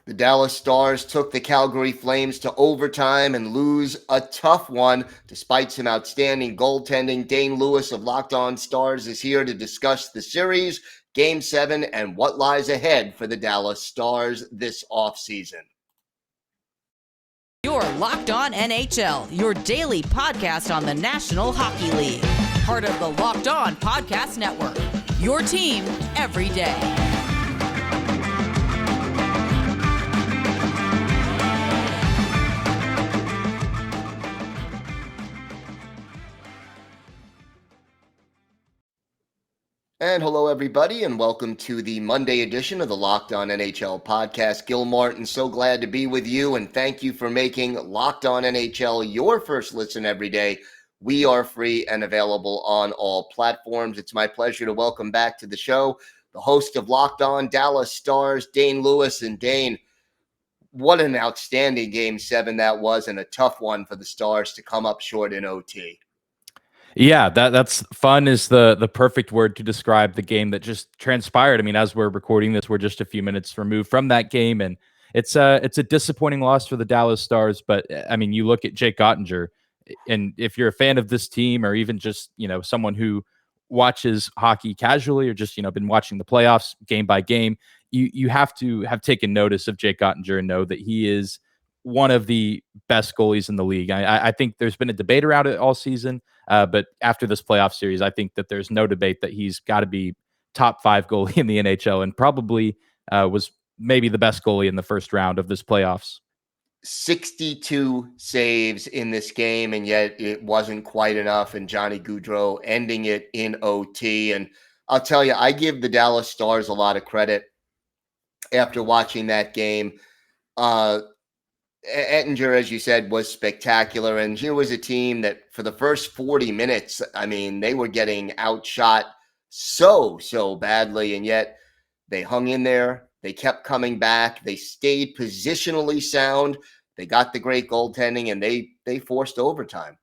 The Dallas Stars took the Calgary Flames to overtime and lose a tough one despite some outstanding goaltending. Dane Lewis of Locked On Stars is here to discuss the series, Game 7, and what lies ahead for the Dallas Stars this offseason. You're Locked On NHL, your daily podcast on the National Hockey League. Part of the Locked On Podcast Network, your team every day. And hello, everybody, and welcome to the Monday edition of the Locked On NHL Podcast. Gil Martin, so glad to be with you, and thank you for making Locked On NHL your first listen every day. We are free and available on all platforms. It's my pleasure to welcome back to the show the host of Locked On Dallas Stars, Dane Lewis. And Dane, what an outstanding Game 7 that was, and a tough one for the Stars to come up short in OT. Yeah, that's fun is the perfect word to describe the game that just transpired. I mean, as we're recording this, we're just a few minutes removed from that game, and it's a disappointing loss for the Dallas Stars. But I mean, you look at Jake Oettinger, and if you're a fan of this team, or even just someone who watches hockey casually, or just been watching the playoffs game by game, you have to have taken notice of Jake Oettinger and know that he is one of the best goalies in the league. I think there's been a debate around it all season. But after this playoff series, I think that there's no debate that he's got to be top 5 goalie in the NHL, and probably was maybe the best goalie in the first round of this playoffs. 62 saves in this game, and yet it wasn't quite enough, and Johnny Gaudreau ending it in OT. And I'll tell you, I give the Dallas Stars a lot of credit after watching that game. Oettinger, as you said, was spectacular. And here was a team that for the first 40 minutes, I mean, they were getting outshot so badly. And yet they hung in there. They kept coming back. They stayed positionally sound. They got the great goaltending, and they forced overtime.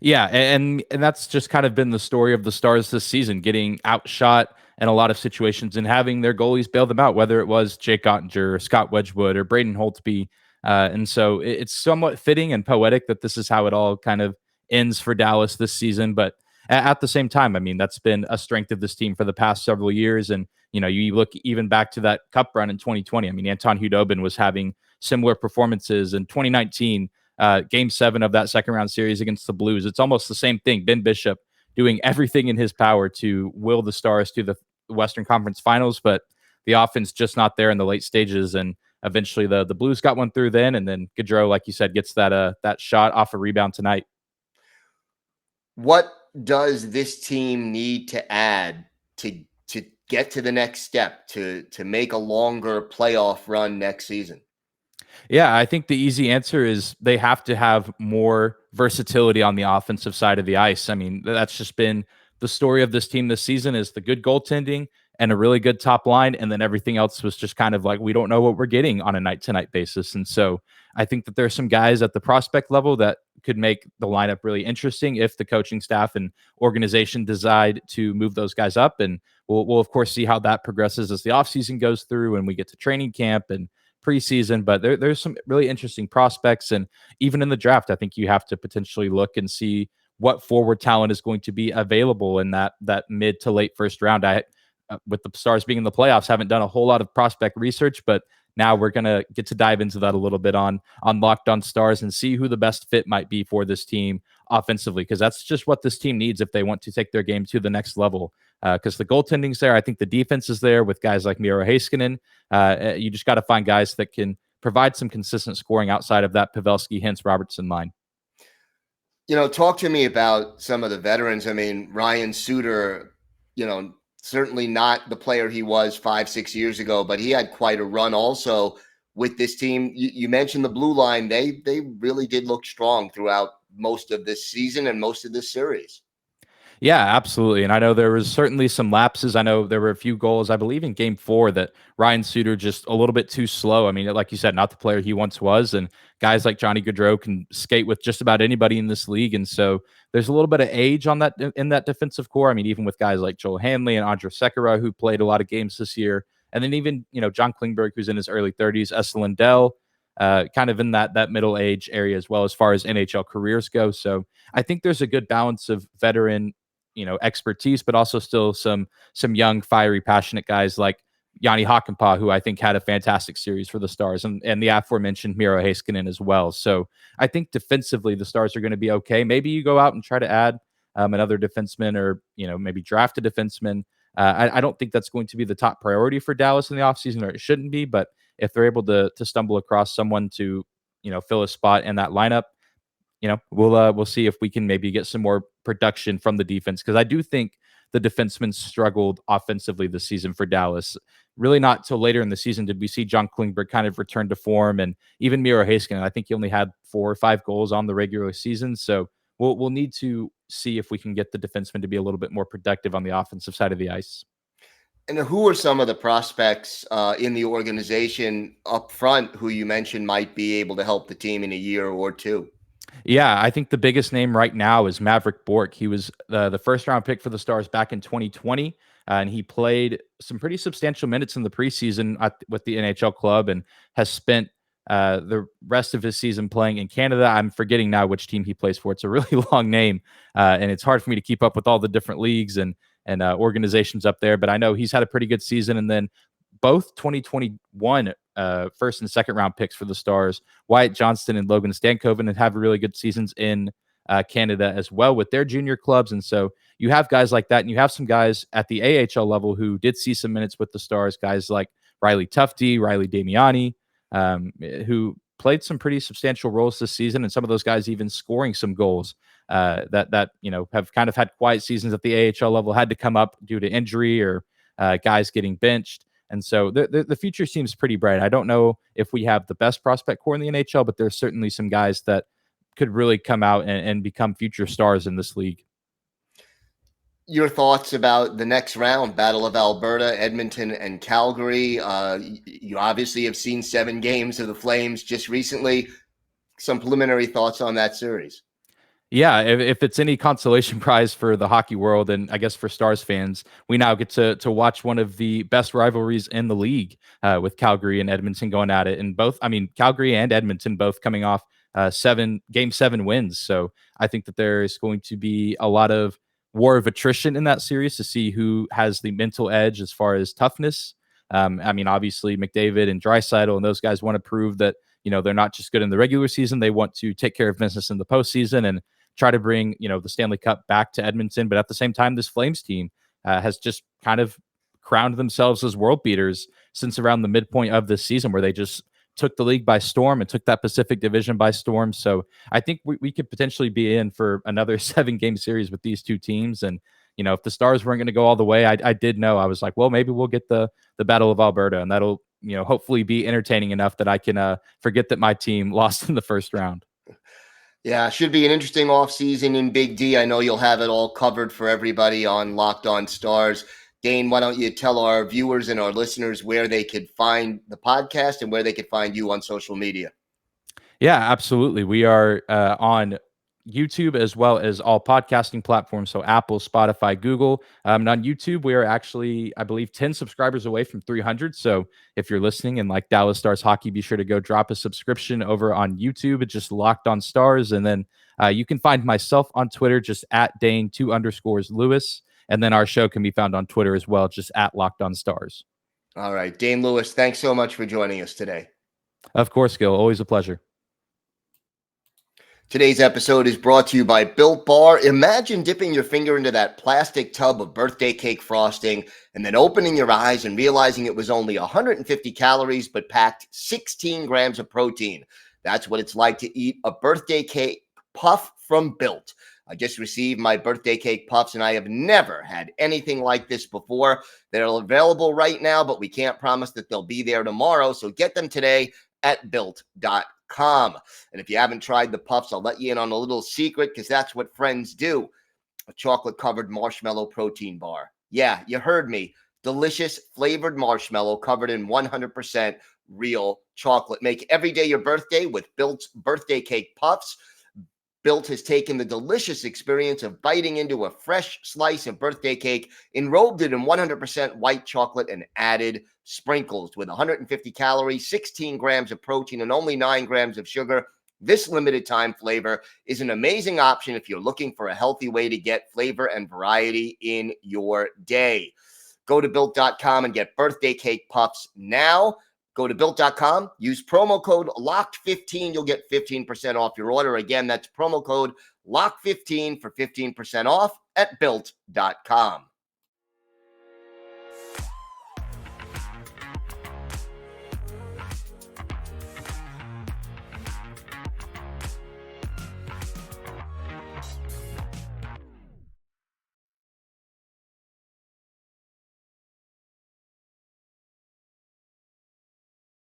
Yeah, and that's just kind of been the story of the Stars this season, getting outshot in a lot of situations and having their goalies bail them out, whether it was Jake Oettinger or Scott Wedgwood or Braden Holtby. And so it's somewhat fitting and poetic that this is how it all kind of ends for Dallas this season. But at the same time, I mean, that's been a strength of this team for the past several years. And, you look even back to that cup run in 2020. I mean, Anton Khudobin was having similar performances in 2019, Game 7 of that second round series against the Blues. It's almost the same thing. Ben Bishop doing everything in his power to will the Stars to the Western Conference Finals, but the offense just not there in the late stages. And eventually the Blues got one through then, and then Gaudreau, like you said, gets that shot off a rebound tonight. What does this team need to add to get to the next step, to make a longer playoff run next season? Yeah, I think the easy answer is they have to have more versatility on the offensive side of the ice. I mean, that's just been the story of this team this season, is the good goaltending and a really good top line, and then everything else was just kind of like, we don't know what we're getting on a night-to-night basis. And so I think that there's some guys at the prospect level that could make the lineup really interesting if the coaching staff and organization decide to move those guys up. And we'll of course see how that progresses as the offseason goes through and we get to training camp and preseason. But there's some really interesting prospects. And even in the draft, I think you have to potentially look and see what forward talent is going to be available in that mid to late first round. With the Stars being in the playoffs, haven't done a whole lot of prospect research, but now we're going to get to dive into that a little bit on Locked On Stars and see who the best fit might be for this team offensively, because that's just what this team needs if they want to take their game to the next level. Because the goaltending's there. I think the defense is there with guys like Miro Heiskanen. You just got to find guys that can provide some consistent scoring outside of that Pavelski, Hintz, Robertson line. Talk to me about some of the veterans. I mean, Ryan Suter, certainly not the player he was 5-6 years ago, but he had quite a run also with this team. You mentioned the blue line. They really did look strong throughout most of this season and most of this series. Yeah, absolutely. And I know there was certainly some lapses. I know there were a few goals, I believe in Game 4, that Ryan Suter just a little bit too slow. I mean, like you said, not the player he once was. And guys like Johnny Gaudreau can skate with just about anybody in this league. And so there's a little bit of age on that in that defensive core. I mean, even with guys like Joel Hanley and Andrej Sekera, who played a lot of games this year, And then even, John Klingberg, who's in his early 30s, Esa Lindell, kind of in that middle age area as well as far as NHL careers go. So I think there's a good balance of veteran, expertise, but also still some young, fiery, passionate guys like Yanni Hakanpää, who I think had a fantastic series for the Stars, and the aforementioned Miro Heiskanen as well. So I think defensively the Stars are going to be okay. Maybe you go out and try to add another defenseman, or maybe draft a defenseman. I don't think that's going to be the top priority for Dallas in the offseason, or it shouldn't be. But if they're able to stumble across someone to fill a spot in that lineup, we'll see if we can maybe get some more production from the defense, because I do think the defensemen struggled offensively this season for Dallas. Really not till later in the season did we see John Klingberg kind of return to form, and even Miro Heiskanen. I think he only had 4 or 5 goals on the regular season, so we'll need to see if we can get the defensemen to be a little bit more productive on the offensive side of the ice. And who are some of the prospects in the organization up front who you mentioned might be able to help the team in a year or two? Yeah, I think the biggest name right now is Maverick Bork. He was the first round pick for the Stars back in 2020, and he played some pretty substantial minutes in the preseason with the NHL club, and has spent the rest of his season playing in Canada. I'm forgetting now which team he plays for. It's a really long name, and it's hard for me to keep up with all the different leagues and organizations up there. But I know he's had a pretty good season, and then both 2021 first and second round picks for the Stars, Wyatt Johnston and Logan Stankoven, and have really good seasons in Canada as well with their junior clubs. And so you have guys like that, and you have some guys at the AHL level who did see some minutes with the Stars, guys like Riley Tufte, Riley Damiani, who played some pretty substantial roles this season, and some of those guys even scoring some goals that have kind of had quiet seasons at the AHL level, had to come up due to injury or guys getting benched. And so the future seems pretty bright. I don't know if we have the best prospect core in the NHL, but there's certainly some guys that could really come out and become future stars in this league. Your thoughts about the next round, Battle of Alberta, Edmonton, and Calgary. You obviously have seen 7 games of the Flames just recently. Some preliminary thoughts on that series? Yeah, if it's any consolation prize for the hockey world, and I guess for Stars fans, we now get to watch one of the best rivalries in the league with Calgary and Edmonton going at it. And Calgary and Edmonton both coming off game 7 wins. So I think that there is going to be a lot of war of attrition in that series to see who has the mental edge as far as toughness. Obviously McDavid and Draisaitl and those guys want to prove that, they're not just good in the regular season. They want to take care of business in the postseason and try to bring, the Stanley Cup back to Edmonton. But at the same time, this Flames team has just kind of crowned themselves as world beaters since around the midpoint of this season, where they just took the league by storm and took that Pacific Division by storm. So I think we could potentially be in for another 7-game series with these two teams. And, if the Stars weren't going to go all the way, I did know, I was like, well, maybe we'll get the Battle of Alberta, and that'll, hopefully be entertaining enough that I can forget that my team lost in the first round. Yeah, should be an interesting offseason in Big D. I know you'll have it all covered for everybody on Locked On Stars. Dane, why don't you tell our viewers and our listeners where they could find the podcast and where they could find you on social media? Yeah, absolutely. We are on YouTube as well as all podcasting platforms. So Apple, Spotify, Google. And on YouTube, we are actually, I believe, 10 subscribers away from 300. So if you're listening and like Dallas Stars hockey, be sure to go drop a subscription over on YouTube. It's just Locked On Stars. And then you can find myself on Twitter, just at Dane2_Lewis. And then our show can be found on Twitter as well, just at Locked On Stars. All right. Dane Lewis, thanks so much for joining us today. Of course, Gil. Always a pleasure. Today's episode is brought to you by Built Bar. Imagine dipping your finger into that plastic tub of birthday cake frosting and then opening your eyes and realizing it was only 150 calories but packed 16 grams of protein. That's what it's like to eat a birthday cake puff from Built. I just received my birthday cake puffs, and I have never had anything like this before. They're available right now, but we can't promise that they'll be there tomorrow. So get them today at Built.com. And if you haven't tried the puffs, I'll let you in on a little secret, because that's what friends do. A chocolate-covered marshmallow protein bar. Yeah, you heard me. Delicious flavored marshmallow covered in 100% real chocolate. Make every day your birthday with Built's birthday cake puffs. Built has taken the delicious experience of biting into a fresh slice of birthday cake, enrobed it in 100% white chocolate, and added sprinkles. With 150 calories, 16 grams of protein, and only 9 grams of sugar, this limited time flavor is an amazing option if you're looking for a healthy way to get flavor and variety in your day. Go to Built.com and get birthday cake puffs now. Go to Built.com, use promo code LOCKED15. You'll get 15% off your order. Again, that's promo code LOCKED15 for 15% off at Built.com.